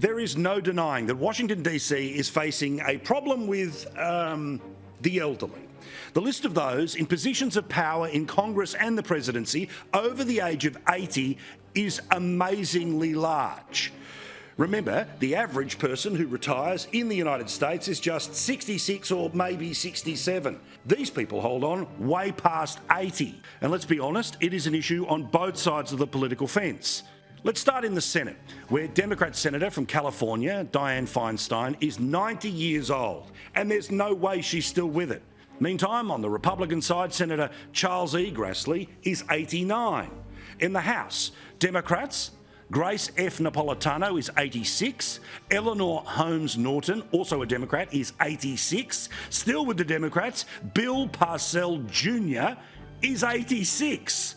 There is no denying that Washington, D.C. is facing a problem with the elderly. The list of those in positions of power in Congress and the presidency over the age of 80 is amazingly large. Remember, the average person who retires in the United States is just 66 or maybe 67. These people hold on way past 80. And let's be honest, it is an issue on both sides of the political fence. Let's start in the Senate, where Democrat Senator from California, Dianne Feinstein, is 90 years old, and there's no way she's still with it. Meantime, on the Republican side, Senator Charles E. Grassley is 89. In the House, Democrats, Grace F. Napolitano is 86. Eleanor Holmes Norton, also a Democrat, is 86. Still with the Democrats, Bill Parcells Jr. is 86.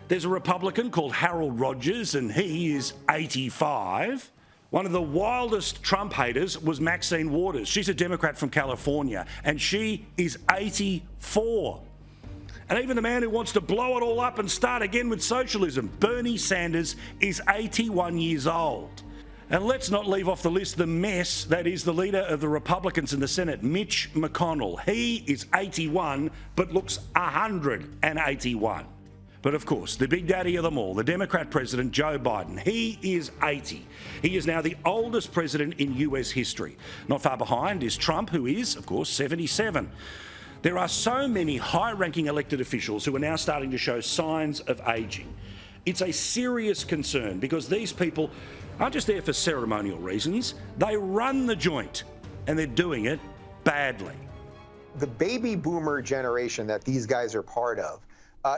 There's a Republican called Harold Rogers, and he is 85. One of the wildest Trump haters was Maxine Waters. She's a Democrat from California, and she is 84. And even the man who wants to blow it all up and start again with socialism, Bernie Sanders, is 81 years old. And let's not leave off the list the mess that is the leader of the Republicans in the Senate, Mitch McConnell. He is 81, but looks 181. But of course, the big daddy of them all, the Democrat president, Joe Biden, he is 80. He is now the oldest president in US history. Not far behind is Trump, who is, of course, 77. There are so many high-ranking elected officials who are now starting to show signs of ageing. It's a serious concern because these people aren't just there for ceremonial reasons. They run the joint, and they're doing it badly. The baby boomer generation that these guys are part of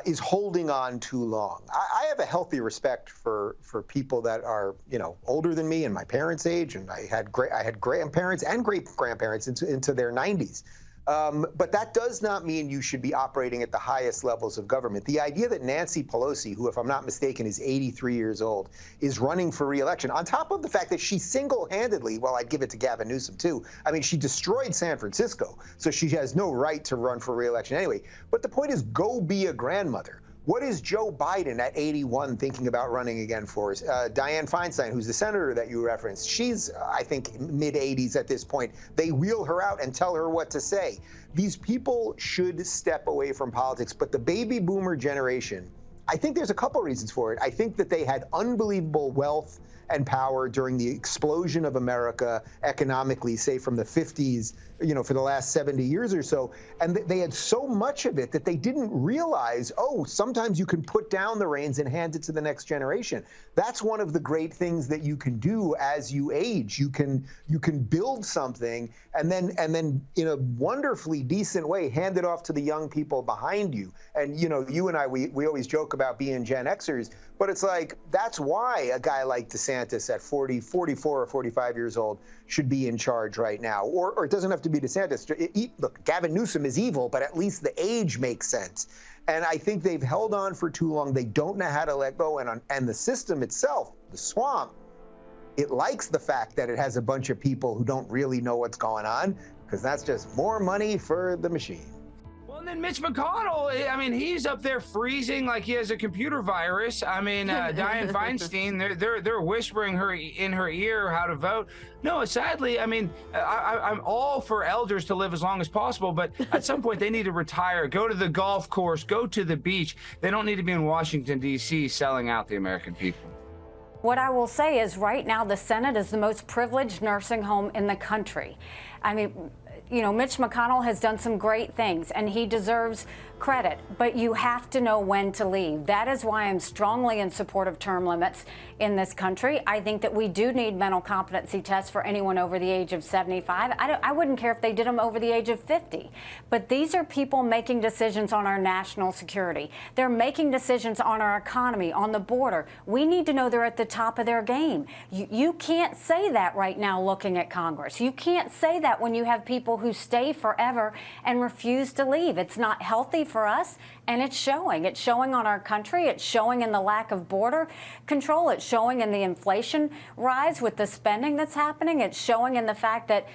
is holding on too long. I have a healthy respect for people that are, older than me and my parents' age, and I had grandparents and great-grandparents into their 90s. But that does not mean you should be operating at the highest levels of government. The idea that Nancy Pelosi, who, if I'm not mistaken, is 83 years old, is running for re-election, on top of the fact that she single-handedly, well, I'd give it to Gavin Newsom, too. I mean, she destroyed San Francisco, so she has no right to run for re-election anyway. But the point is, go be a grandmother. What is Joe Biden at 81 thinking about running again for? Dianne Feinstein, who's the senator that you referenced, she's, I think, mid-80s at this point. They wheel her out and tell her what to say. These people should step away from politics, but the baby boomer generation, I think there's a couple reasons for it. I think that they had unbelievable wealth and power during the explosion of America economically, say from the 50s, for the last 70 years or so. And they had so much of it that they didn't realize, sometimes you can put down the reins and hand it to the next generation. That's one of the great things that you can do as you age. You can build something and then in a wonderfully decent way, hand it off to the young people behind you. And, you and I, we always joke about being Gen Xers, but it's like, that's why a guy like DeSantis at 40, 44 or 45 years old should be in charge right now. Or it doesn't have to be DeSantis. Look, Gavin Newsom is evil, but at least the age makes sense. And I think they've held on for too long. They don't know how to let go. And the system itself, the swamp, it likes the fact that it has a bunch of people who don't really know what's going on, because that's just more money for the machine. And then Mitch McConnell, I mean, he's up there freezing like he has a computer virus. I mean, Dianne Feinstein, they're whispering in her ear how to vote. No, sadly, I mean, I'm all for elders to live as long as possible, but at some point they need to retire, go to the golf course, go to the beach. They don't need to be in Washington, D.C. selling out the American people. What I will say is right now the Senate is the most privileged nursing home in the country. I mean, Mitch McConnell has done some great things, and he deserves credit, but you have to know when to leave. That is why I'm strongly in support of term limits in this country. I think that we do need mental competency tests for anyone over the age of 75. I wouldn't care if they did them over the age of 50. But these are people making decisions on our national security. They're making decisions on our economy, on the border. We need to know they're at the top of their game. You can't say that right now looking at Congress. You can't say that when you have people who stay forever and refuse to leave. It's not healthy for us, and it's showing. It's showing on our country. It's showing in the lack of border control. It's showing in the inflation rise with the spending that's happening. It's showing in the fact that,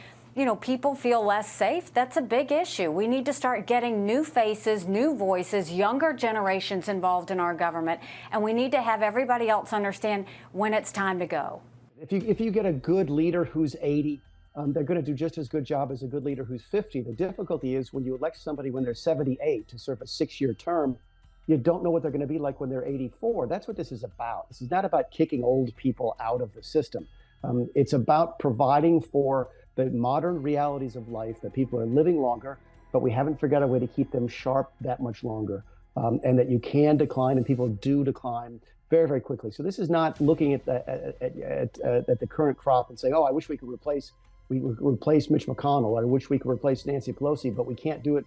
people feel less safe. That's a big issue. We need to start getting new faces, new voices, younger generations involved in our government, and we need to have everybody else understand when it's time to go. If you get a good leader who's 80, they're going to do just as good job as a good leader who's 50. The difficulty is when you elect somebody when they're 78 to serve a 6-year term, you don't know what they're going to be like when they're 84. That's what this is about. This is not about kicking old people out of the system. It's about providing for the modern realities of life, that people are living longer, but we haven't figured out a way to keep them sharp that much longer, and that you can decline, and people do decline very, very quickly. So this is not looking at the current crop and saying, oh, I wish we could replace Mitch McConnell, or I wish we could replace Nancy Pelosi, but we can't do it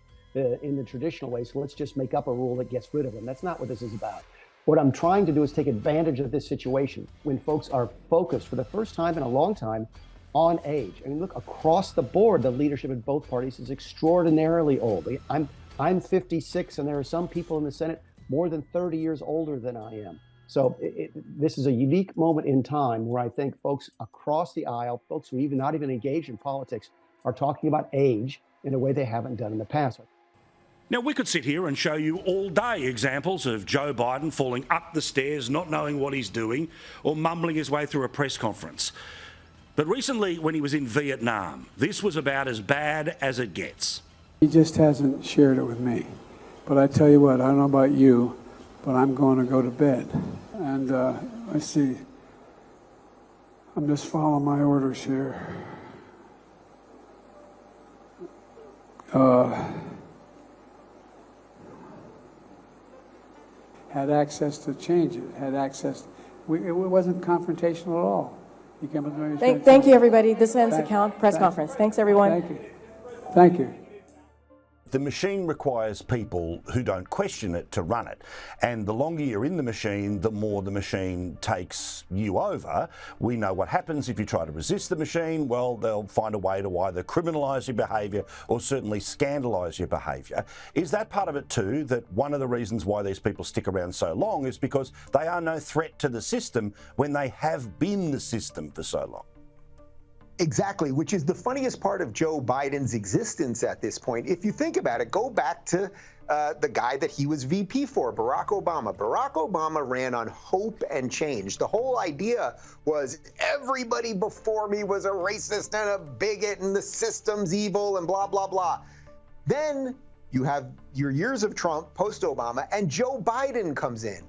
in the traditional way, so let's just make up a rule that gets rid of them. That's not what this is about. What I'm trying to do is take advantage of this situation when folks are focused for the first time in a long time on age. I mean, look, across the board, the leadership in both parties is extraordinarily old. I'm 56, and there are some people in the Senate more than 30 years older than I am. So this is a unique moment in time where I think folks across the aisle, folks who not even engaged in politics, are talking about age in a way they haven't done in the past. Now, we could sit here and show you all day examples of Joe Biden falling up the stairs, not knowing what he's doing, or mumbling his way through a press conference. But recently, when he was in Vietnam, this was about as bad as it gets. He just hasn't shared it with me. But I tell you what, I don't know about you, but I'm going to go to bed. And let's see, I'm just following my orders here. Had access to change it, had access. It wasn't confrontational at all. He came up to me. Thank you, everybody. This ends the press conference. Thanks, everyone. Thank you. Thank you. The machine requires people who don't question it to run it. And the longer you're in the machine, the more the machine takes you over. We know what happens if you try to resist the machine. Well, they'll find a way to either criminalise your behaviour or certainly scandalise your behaviour. Is that part of it too, that one of the reasons why these people stick around so long is because they are no threat to the system when they have been the system for so long? Exactly, which is the funniest part of Joe Biden's existence at this point. If you think about it, go back to the guy that he was VP for, Barack Obama. Barack Obama ran on hope and change. The whole idea was everybody before me was a racist and a bigot and the system's evil and blah, blah, blah. Then you have your years of Trump, post-Obama, and Joe Biden comes in.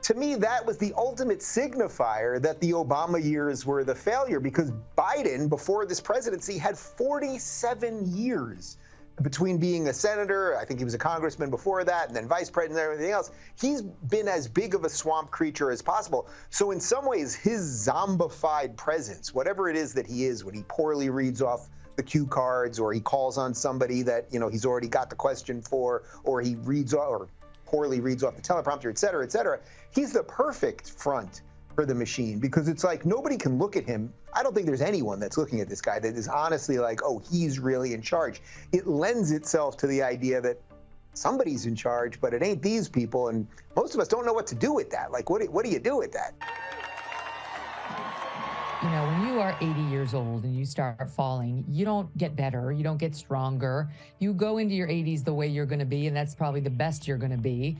To me, that was the ultimate signifier that the Obama years were the failure, because Biden, before this presidency, had 47 years between being a senator. I think he was a congressman before that, and then vice president and everything else. He's been as big of a swamp creature as possible. So in some ways, his zombified presence, whatever it is that he is, when he poorly reads off the cue cards, or he calls on somebody that, you know, he's already got the question for, or he reads or poorly reads off the teleprompter, et cetera, et cetera. He's the perfect front for the machine, because it's like nobody can look at him. I don't think there's anyone that's looking at this guy that is honestly like, oh, he's really in charge. It lends itself to the idea that somebody's in charge, but it ain't these people. And most of us don't know what to do with that. Like, what do you do with that? You know, when you are 80 years old and you start falling, you don't get better, you don't get stronger. You go into your 80s the way you're going to be, and that's probably the best you're going to be.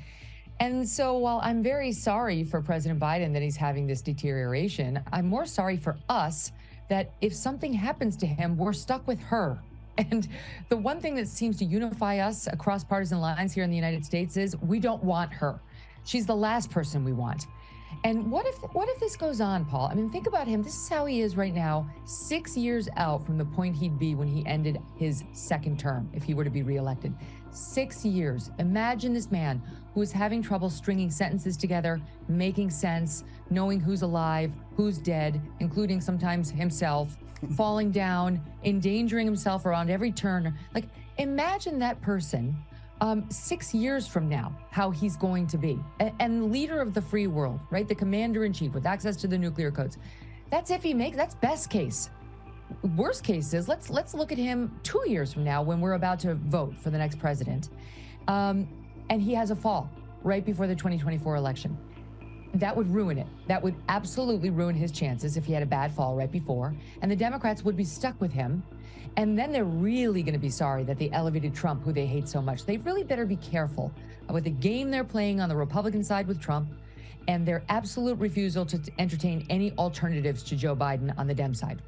And so while I'm very sorry for President Biden that he's having this deterioration, I'm more sorry for us that if something happens to him, we're stuck with her. And the one thing that seems to unify us across partisan lines here in the United States is we don't want her. She's the last person we want. And what if this goes on, Paul? I mean, think about him. This is how he is right now, 6 years out from the point he'd be when he ended his second term, if he were to be reelected. 6 years. Imagine this man who is having trouble stringing sentences together, making sense, knowing who's alive, who's dead, including sometimes himself, falling down, endangering himself around every turn. Like, imagine that person 6 years from now, how he's going to be. And leader of the free world, right? The commander-in-chief with access to the nuclear codes. That's if he makes, that's best case. Worst case is, let's look at him 2 years from now when we're about to vote for the next president. And he has a fall right before the 2024 election. That would ruin it. That would absolutely ruin his chances if he had a bad fall right before. And the Democrats would be stuck with him. And then they're really going to be sorry that they elevated Trump, who they hate so much. They really better be careful with the game they're playing on the Republican side with Trump and their absolute refusal to entertain any alternatives to Joe Biden on the Dem side.